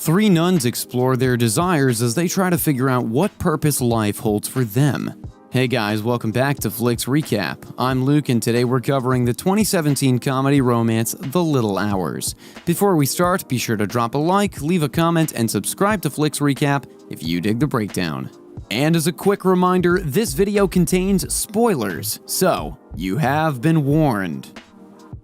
Three nuns explore their desires as they try to figure out what purpose life holds for them. Hey guys, welcome back to Flicks Recap. I'm Luke and today we're covering the 2017 comedy romance The Little Hours. Before we start, be sure to drop a like, leave a comment, and subscribe to Flicks Recap if you dig the breakdown. And as a quick reminder, this video contains spoilers, so you have been warned.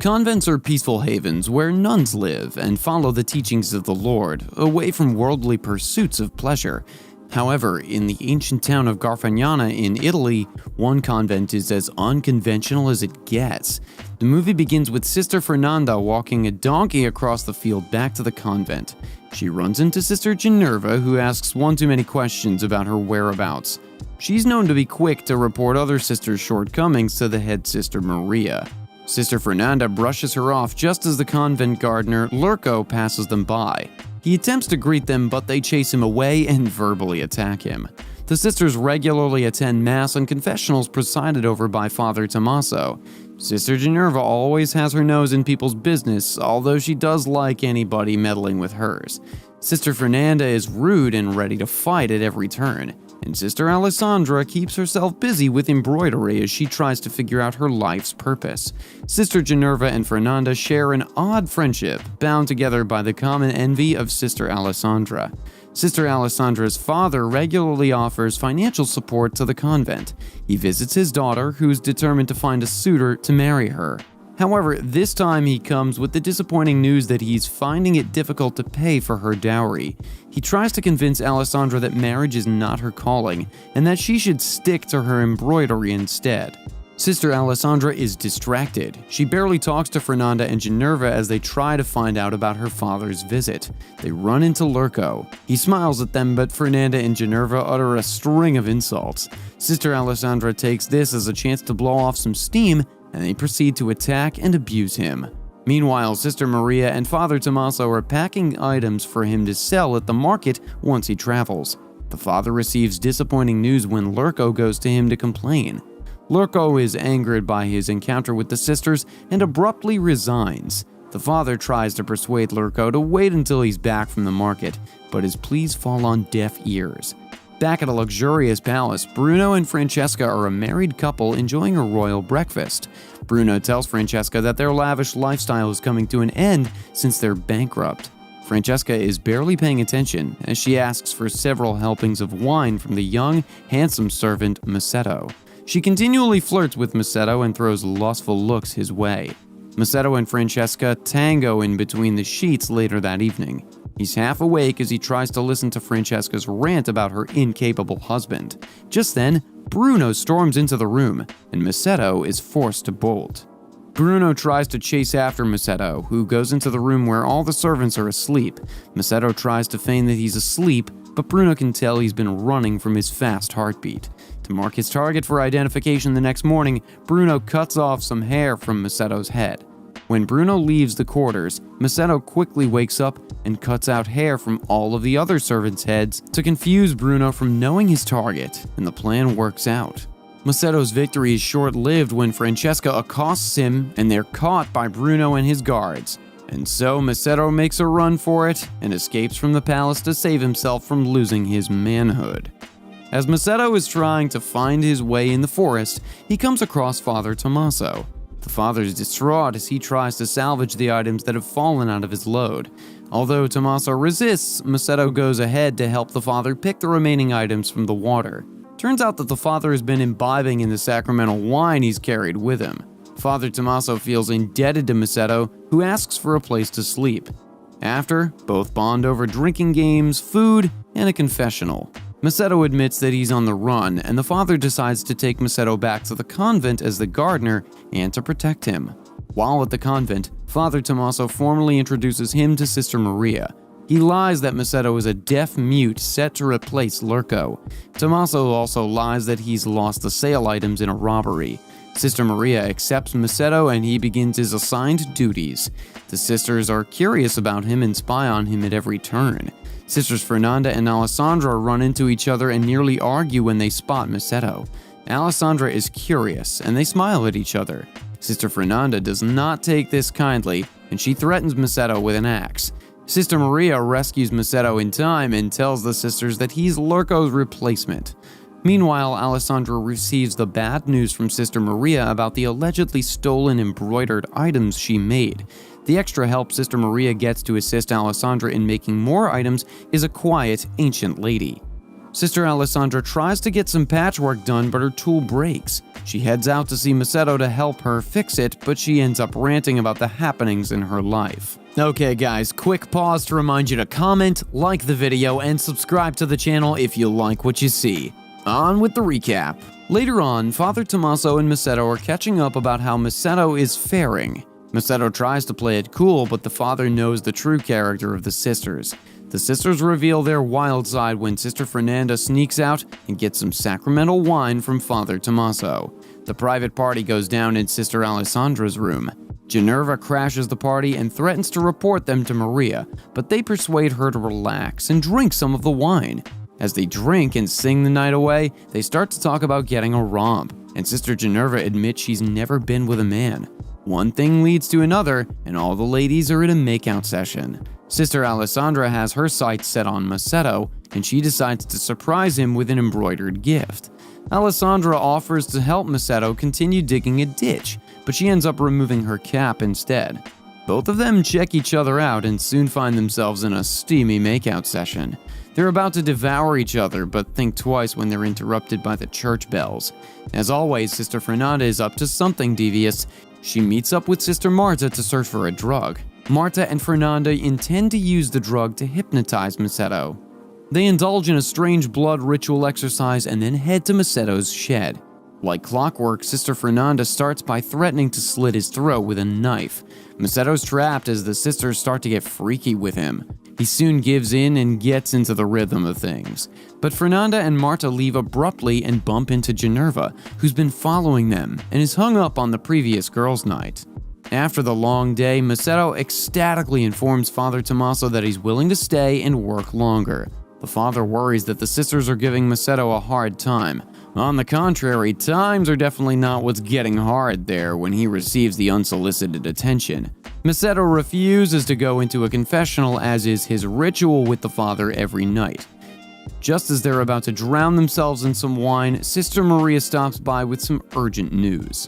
Convents are peaceful havens where nuns live and follow the teachings of the Lord, away from worldly pursuits of pleasure. However, in the ancient town of Garfagnana in Italy, one convent is as unconventional as it gets. The movie begins with Sister Fernanda walking a donkey across the field back to the convent. She runs into Sister Ginevra, who asks one too many questions about her whereabouts. She's known to be quick to report other sisters' shortcomings to the head Sister Maria. Sister Fernanda brushes her off just as the convent gardener, Lurko, passes them by. He attempts to greet them, but they chase him away and verbally attack him. The sisters regularly attend Mass and confessionals presided over by Father Tommaso. Sister Ginevra always has her nose in people's business, although she does like anybody meddling with hers. Sister Fernanda is rude and ready to fight at every turn, and Sister Alessandra keeps herself busy with embroidery as she tries to figure out her life's purpose. Sister Ginevra and Fernanda share an odd friendship, bound together by the common envy of Sister Alessandra. Sister Alessandra's father regularly offers financial support to the convent. He visits his daughter, who's determined to find a suitor to marry her. However, this time he comes with the disappointing news that he's finding it difficult to pay for her dowry. He tries to convince Alessandra that marriage is not her calling, and that she should stick to her embroidery instead. Sister Alessandra is distracted. She barely talks to Fernanda and Ginevra as they try to find out about her father's visit. They run into Lurko. He smiles at them, but Fernanda and Ginevra utter a string of insults. Sister Alessandra takes this as a chance to blow off some steam, and they proceed to attack and abuse him. Meanwhile, Sister Maria and Father Tommaso are packing items for him to sell at the market once he travels. The father receives disappointing news when Lurko goes to him to complain. Lurko is angered by his encounter with the sisters and abruptly resigns. The father tries to persuade Lurko to wait until he's back from the market, but his pleas fall on deaf ears. Back at a luxurious palace, Bruno and Francesca are a married couple enjoying a royal breakfast. Bruno tells Francesca that their lavish lifestyle is coming to an end since they're bankrupt. Francesca is barely paying attention as she asks for several helpings of wine from the young, handsome servant Masetto. She continually flirts with Masetto and throws lustful looks his way. Masetto and Francesca tango in between the sheets later that evening. He's half awake as he tries to listen to Francesca's rant about her incapable husband. Just then, Bruno storms into the room, and Masetto is forced to bolt. Bruno tries to chase after Masetto, who goes into the room where all the servants are asleep. Masetto tries to feign that he's asleep, but Bruno can tell he's been running from his fast heartbeat. To mark his target for identification the next morning, Bruno cuts off some hair from Masetto's head. When Bruno leaves the quarters, Masetto quickly wakes up and cuts out hair from all of the other servants' heads to confuse Bruno from knowing his target, and the plan works out. Masetto's victory is short-lived when Francesca accosts him and they're caught by Bruno and his guards. And so Masetto makes a run for it and escapes from the palace to save himself from losing his manhood. As Masetto is trying to find his way in the forest, he comes across Father Tommaso. The father is distraught as he tries to salvage the items that have fallen out of his load. Although Tommaso resists, Masetto goes ahead to help the father pick the remaining items from the water. Turns out that the father has been imbibing in the sacramental wine he's carried with him. Father Tommaso feels indebted to Masetto, who asks for a place to sleep. After, both bond over drinking games, food, and a confessional. Masetto admits that he's on the run, and the father decides to take Masetto back to the convent as the gardener and to protect him. While at the convent, Father Tommaso formally introduces him to Sister Maria. He lies that Masetto is a deaf mute set to replace Lurko. Tommaso also lies that he's lost the sale items in a robbery. Sister Maria accepts Masetto and he begins his assigned duties. The sisters are curious about him and spy on him at every turn. Sisters Fernanda and Alessandra run into each other and nearly argue when they spot Masetto. Alessandra is curious and they smile at each other. Sister Fernanda does not take this kindly and she threatens Masetto with an axe. Sister Maria rescues Macedo in time and tells the sisters that he's Lurko's replacement. Meanwhile, Alessandra receives the bad news from Sister Maria about the allegedly stolen embroidered items she made. The extra help Sister Maria gets to assist Alessandra in making more items is a quiet, ancient lady. Sister Alessandra tries to get some patchwork done, but her tool breaks. She heads out to see Macedo to help her fix it, but she ends up ranting about the happenings in her life. Okay guys, quick pause to remind you to comment, like the video, and subscribe to the channel if you like what you see. On with the recap. Later on, Father Tommaso and Macedo are catching up about how Macedo is faring. Macedo tries to play it cool, but the father knows the true character of the sisters. The sisters reveal their wild side when Sister Fernanda sneaks out and gets some sacramental wine from Father Tommaso. The private party goes down in Sister Alessandra's room. Ginevra crashes the party and threatens to report them to Maria, but they persuade her to relax and drink some of the wine. As they drink and sing the night away, they start to talk about getting a romp, and Sister Ginevra admits she's never been with a man. One thing leads to another, and all the ladies are in a makeout session. Sister Alessandra has her sights set on Macedo, and she decides to surprise him with an embroidered gift. Alessandra offers to help Macedo continue digging a ditch, but she ends up removing her cap instead. Both of them check each other out and soon find themselves in a steamy makeout session. They're about to devour each other, but think twice when they're interrupted by the church bells. As always, Sister Fernanda is up to something devious. She meets up with Sister Marta to search for a drug. Marta and Fernanda intend to use the drug to hypnotize Macedo. They indulge in a strange blood ritual exercise and then head to Macedo's shed. Like clockwork, Sister Fernanda starts by threatening to slit his throat with a knife. Macedo's trapped as the sisters start to get freaky with him. He soon gives in and gets into the rhythm of things. But Fernanda and Marta leave abruptly and bump into Ginevra, who's been following them and is hung up on the previous girls' night. After the long day, Macedo ecstatically informs Father Tommaso that he's willing to stay and work longer. The father worries that the sisters are giving Macedo a hard time. On the contrary, times are definitely not what's getting hard there when he receives the unsolicited attention. Macedo refuses to go into a confessional, as is his ritual with the father every night. Just as they're about to drown themselves in some wine, Sister Maria stops by with some urgent news.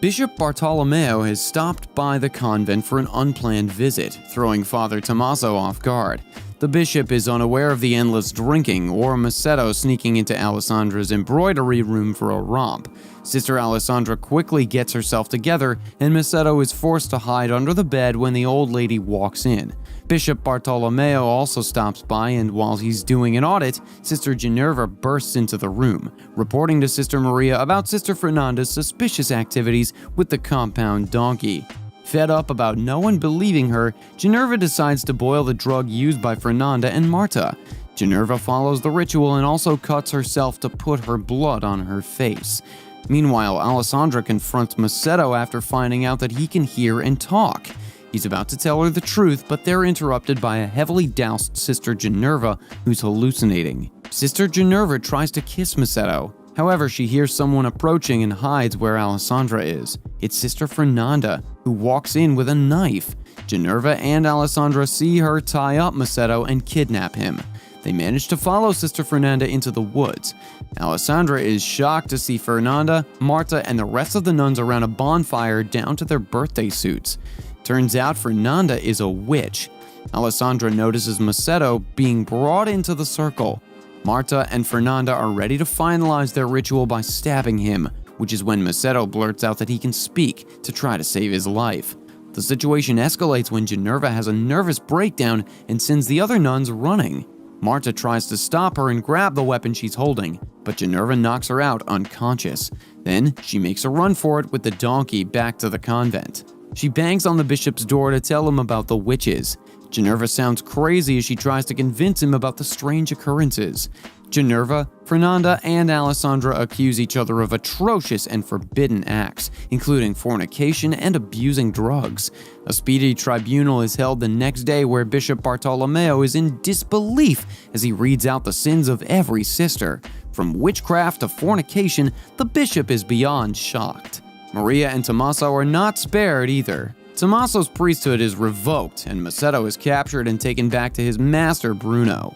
Bishop Bartolomeo has stopped by the convent for an unplanned visit, throwing Father Tommaso off guard. The bishop is unaware of the endless drinking or Macedo sneaking into Alessandra's embroidery room for a romp. Sister Alessandra quickly gets herself together, and Macedo is forced to hide under the bed when the old lady walks in. Bishop Bartolomeo also stops by, and while he's doing an audit, Sister Ginevra bursts into the room, reporting to Sister Maria about Sister Fernanda's suspicious activities with the compound donkey. Fed up about no one believing her, Ginevra decides to boil the drug used by Fernanda and Marta. Ginevra follows the ritual and also cuts herself to put her blood on her face. Meanwhile, Alessandra confronts Macedo after finding out that he can hear and talk. He's about to tell her the truth, but they're interrupted by a heavily doused Sister Ginevra who's hallucinating. Sister Ginevra tries to kiss Macedo. However, she hears someone approaching and hides where Alessandra is. It's Sister Fernanda, who walks in with a knife. Ginevra and Alessandra see her tie up Macedo and kidnap him. They manage to follow Sister Fernanda into the woods. Alessandra is shocked to see Fernanda, Marta, and the rest of the nuns around a bonfire down to their birthday suits. Turns out Fernanda is a witch. Alessandra notices Macedo being brought into the circle. Marta and Fernanda are ready to finalize their ritual by stabbing him, which is when Macedo blurts out that he can speak to try to save his life. The situation escalates when Ginevra has a nervous breakdown and sends the other nuns running. Marta tries to stop her and grab the weapon she's holding, but Ginevra knocks her out unconscious. Then she makes a run for it with the donkey back to the convent. She bangs on the bishop's door to tell him about the witches. Ginevra sounds crazy as she tries to convince him about the strange occurrences. Ginevra, Fernanda, and Alessandra accuse each other of atrocious and forbidden acts, including fornication and abusing drugs. A speedy tribunal is held the next day where Bishop Bartolomeo is in disbelief as he reads out the sins of every sister. From witchcraft to fornication, the bishop is beyond shocked. Maria and Tommaso are not spared either. Tommaso's priesthood is revoked, and Macedo is captured and taken back to his master, Bruno.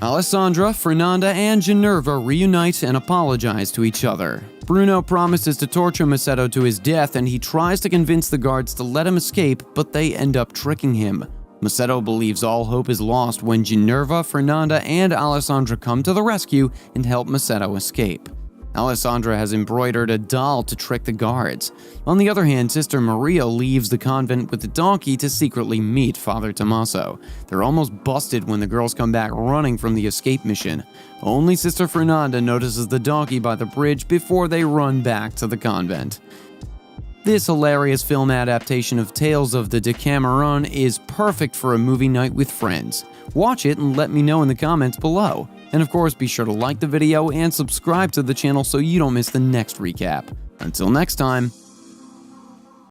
Alessandra, Fernanda, and Ginevra reunite and apologize to each other. Bruno promises to torture Macedo to his death, and he tries to convince the guards to let him escape, but they end up tricking him. Macedo believes all hope is lost when Ginevra, Fernanda, and Alessandra come to the rescue and help Macedo escape. Alessandra has embroidered a doll to trick the guards. On the other hand, Sister Maria leaves the convent with the donkey to secretly meet Father Tommaso. They're almost busted when the girls come back running from the escape mission. Only Sister Fernanda notices the donkey by the bridge before they run back to the convent. This hilarious film adaptation of Tales of the Decameron is perfect for a movie night with friends. Watch it and let me know in the comments below. And of course, be sure to like the video and subscribe to the channel so you don't miss the next recap. Until next time.